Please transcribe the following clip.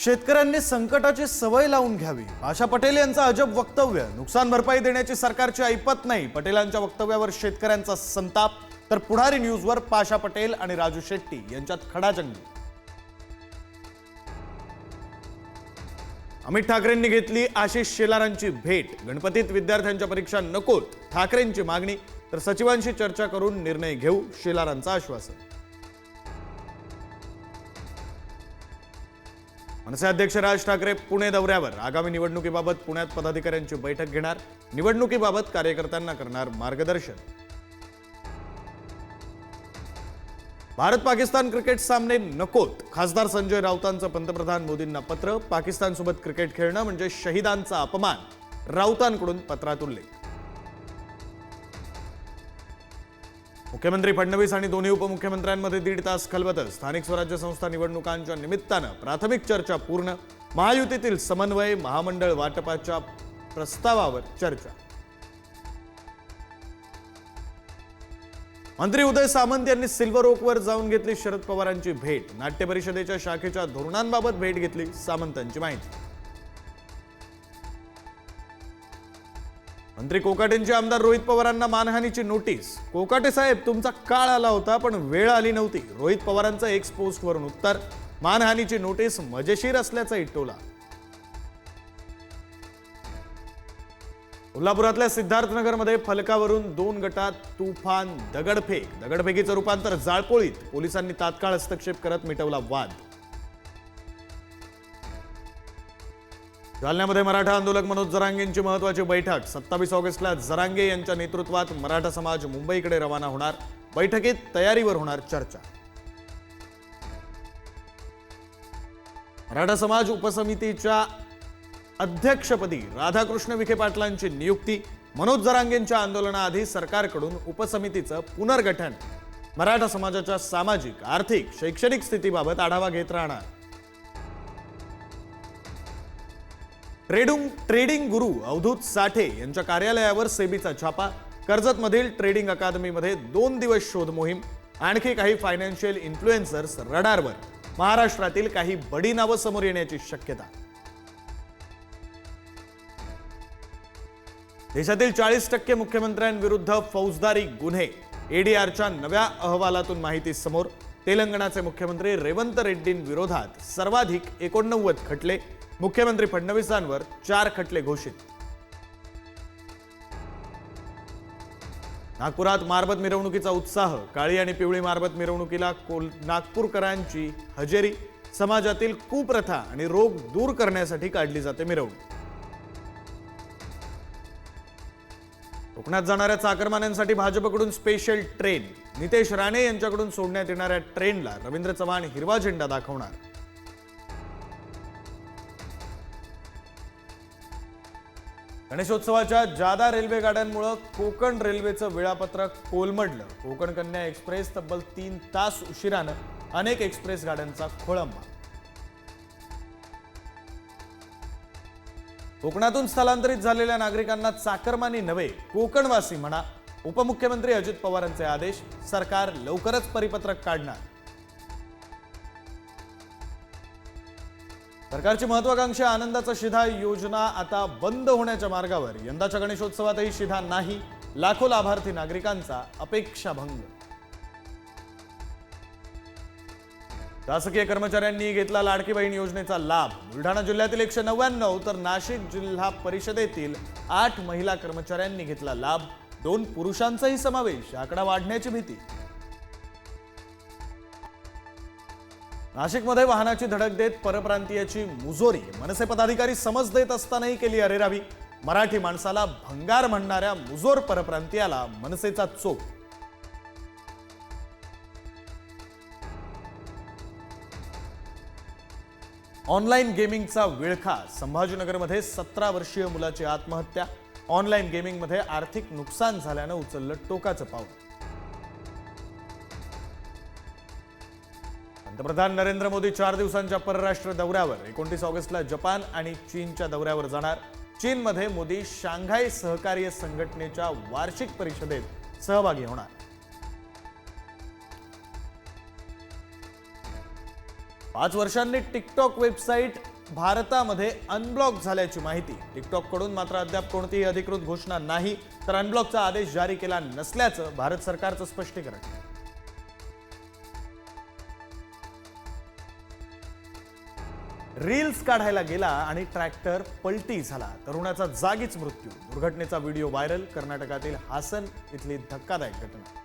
शेतकऱ्यांनी संकटाची सवय लावून घ्यावी, आशा पटेल यांचं अजब वक्तव्य. नुकसान भरपाई देण्याची सरकारची ऐपत नाही. पटेलांच्या वक्तव्यावर शेतकऱ्यांचा संताप. तर पुढारी न्यूजवर पाशा पटेल आणि राजू शेट्टी यांच्यात खडाजंगी. अमित ठाकरेंनी घेतली आशिष शेलारांची भेट. गणपतीत विद्यार्थ्यांच्या परीक्षा नकोत, ठाकरेंची मागणी. तर सचिवांशी चर्चा करून निर्णय घेऊ, शेलारांचं आश्वासन. मनसे अध्यक्ष राज ठाकरे पुणे दौऱ्यावर. आगामी निवडणुकीबाबत पुण्यात पदाधिकाऱ्यांची बैठक घेणार. निवडणुकीबाबत कार्यकर्त्यांना करणार मार्गदर्शन. भारत पाकिस्तान क्रिकेट सामने नकोत, खासदार संजय राऊतांचं पंतप्रधान मोदींना पत्र. पाकिस्तानसोबत क्रिकेट खेळणं म्हणजे शहीदांचा अपमान, राऊतांकडून पत्रात उल्लेख. मुख्यमंत्री फडणवीस आणि दोन्ही उपमुख्यमंत्र्यांमध्ये 1.5 तास खलबतं. स्थानिक स्वराज्य संस्था निवडणुकांच्या निमित्तानं प्राथमिक चर्चा पूर्ण. महायुतीतील समन्वय, महामंडळ वाटपाच्या प्रस्तावावर चर्चा. मंत्री उदय सामंत यांनी सिल्वर ओकवर जाऊन घेतली शरद पवारांची भेट. नाट्य परिषदेच्या शाखेच्या धोरणांबाबत भेट घेतली, सामंतांची माहिती. मंत्री कोकाटेंची आमदार रोहित पवारांना मानहानीची नोटीस. कोकाटे साहेब, तुमचा काळ आला होता पण वेळ आली नव्हती. रोहित पवारांचं एक्स पोस्टवरून उत्तर. मानहानीची नोटीस मजेशीर असल्याचा टोला. कोल्हापुरातल्या सिद्धार्थनगरमध्ये फलकावरून 2 गटात तुफान दगडफेक. दगडफेकीचं रूपांतर जाळपोळीत. पोलिसांनी तात्काळ हस्तक्षेप करत मिटवला वाद. जालन्यामध्ये मराठा आंदोलक मनोज जरांगेंची महत्त्वाची बैठक. 27 ऑगस्टला जरांगे यांच्या नेतृत्वात मराठा समाज मुंबईकडे रवाना होणार. बैठकीत तयारीवर होणार चर्चा. मराठा समाज उपसमितीच्या अध्यक्षपदी राधाकृष्ण विखे पाटलांची नियुक्ती. मनोज जरांगेंच्या आंदोलनाआधी सरकारकडून उपसमितीचं पुनर्गठन. मराठा समाजाच्या सामाजिक, आर्थिक, शैक्षणिक स्थितीबाबत आढावा घेत राहणार. ट्रेडिंग गुरु अवधूत साठे यांच्या कार्यालयावर सेबीचा छापा. कर्जतमधील ट्रेडिंग अकादमीमध्ये 2 दिवस शोध मोहीम. आणखी काही फायनान्शियल इन्फ्लुएन्सर्स रडारवर. महाराष्ट्रातील काही बडी नावं समोर येण्याची शक्यता. देशातील 40% मुख्यमंत्र्यांविरुद्ध फौजदारी गुन्हे. एडीआरच्या नव्या अहवालातून माहिती समोर. तेलंगणाचे मुख्यमंत्री रेवंत रेड्डींविरोधात सर्वाधिक 89 खटले. मुख्यमंत्री फडणवीसांवर 4 खटले घोषित. नागपुरात मारबत मिरवणुकीचा उत्साह. काळी आणि पिवळी मारबत मिरवणुकीला नागपूरकरांची हजेरी. समाजातील कुप्रथा आणि रोग दूर करण्यासाठी काढली जाते मिरवणूक. कोकणात जाणाऱ्या चाकरमान्यांसाठी भाजपकडून स्पेशल ट्रेन. नितेश राणे यांच्याकडून सोडण्यात येणाऱ्या ट्रेनला रवींद्र चव्हाण हिरवा झेंडा दाखवणार. गणेशोत्सवाच्या जादा रेल्वे गाड्यांमुळे कोकण रेल्वेचं वेळापत्रक कोलमडलं. कोकण कन्या एक्सप्रेस तब्बल 3 तास उशिरानं. अनेक एक्सप्रेस गाड्यांचा खोळंबा. कोकणातून स्थलांतरित झालेल्या नागरिकांना चाकरमानी नव्हे, कोकणवासी म्हणा. उपमुख्यमंत्री अजित पवारांचे आदेश. सरकार लवकरच परिपत्रक काढणार. सरकारची महत्वाकांक्षी आनंदाचा शिधा योजना आता बंद होण्याच्या मार्गावर. यंदाच्या गणेशोत्सवातही शिधा नाही. लाखो लाभार्थी नागरिकांचा अपेक्षाभंग. शासकीय कर्मचाऱ्यांनी घेतला लाडकी बहीण योजनेचा लाभ. बुलढाणा जिल्ह्यातील 199 तर नाशिक जिल्हा परिषदेतील 8 महिला कर्मचाऱ्यांनी घेतला लाभ. 2 पुरुषांचाही समावेश. आकडा वाढण्याची भीती. नाशिकमध्ये वाहनाची धडक देत परप्रांतीयाची मुजोरी. मनसे पदाधिकारी समज देत असतानाही केली अरेरावी. मराठी माणसाला भंगार म्हणणाऱ्या मुजोर परप्रांतीयाला मनसेचा चोप. ऑनलाईन गेमिंगचा विळखा. संभाजीनगरमध्ये 17 वर्षीय मुलाची आत्महत्या. ऑनलाईन गेमिंगमध्ये आर्थिक नुकसान झाल्यानं उचललं टोकाचं पाऊल. पंतप्रधान नरेंद्र मोदी 4 दिवसांच्या परराष्ट्र दौऱ्यावर. 29 ऑगस्टला जपान आणि चीनच्या दौऱ्यावर जाणार. चीनमध्ये मोदी शांघाय सहकार्य संघटनेच्या वार्षिक परिषदेत सहभागी होणार. 5 वर्षांनी टिकटॉक वेबसाईट भारतामध्ये अनब्लॉक झाल्याची माहिती. टिकटॉककडून मात्र अद्याप कोणतीही अधिकृत घोषणा नाही, तर अनब्लॉकचा आदेश जारी केला नसल्याचं भारत सरकारचं स्पष्टीकरण. रील्स काढायला गेला आणि ट्रॅक्टर पलटी झाला, तरुणाचा जागीच मृत्यू. दुर्घटनेचा व्हिडिओ व्हायरल. कर्नाटकातील हासन इथली धक्कादायक घटना.